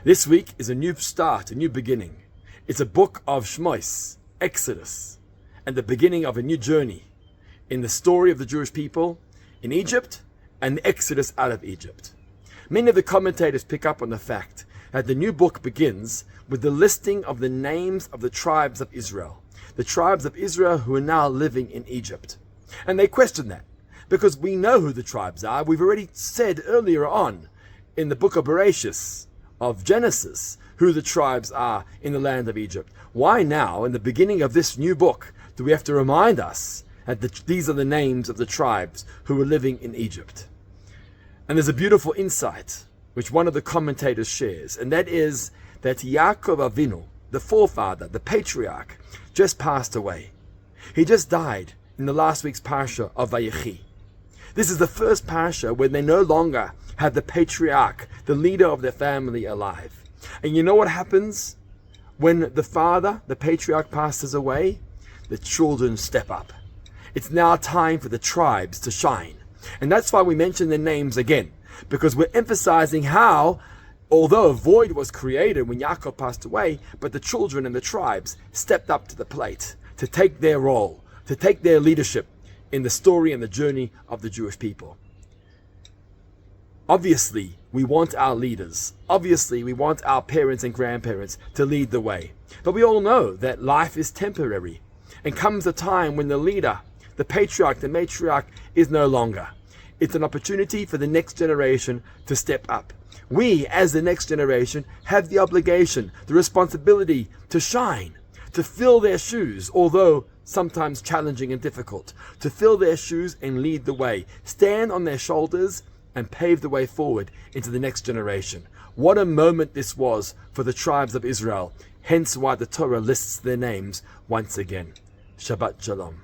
This week is a new start, a new beginning. It's a book of Shemos, Exodus, and the beginning of a new journey in the story of the Jewish people in Egypt and the Exodus out of Egypt. Many of the commentators pick up on the fact that the new book begins with the listing of the names of the tribes of Israel who are now living in Egypt. And they question that, because we know who the tribes are. We've already said earlier on in the book of Bereshit, of Genesis, who the tribes are in the land of Egypt. Why now, in the beginning of this new book, do we have to remind us that these are the names of the tribes who were living in Egypt? And there's a beautiful insight which one of the commentators shares, and that is that Yaakov Avinu, the forefather, the patriarch, just passed away. He just died in the last week's parsha of Vayechi. This is the first parsha when they no longer have the patriarch, the leader of their family, alive. And you know what happens when the father, the patriarch, passes away? The children step up. It's now time for the tribes to shine. And that's why we mention their names again, because we're emphasizing how, although a void was created when Yaakov passed away, but the children and the tribes stepped up to the plate to take their role, to take their leadership in the story and the journey of the Jewish people. Obviously, we want our leaders. Obviously, we want our parents and grandparents to lead the way. But we all know that life is temporary, and comes a time when the leader, the patriarch, the matriarch, is no longer. It's an opportunity for the next generation to step up. We, as the next generation, have the obligation, the responsibility to shine, to fill their shoes, although sometimes challenging and difficult, to fill their shoes and lead the way, stand on their shoulders and pave the way forward into the next generation. What a moment this was for the tribes of Israel, hence why the Torah lists their names once again. Shabbat Shalom.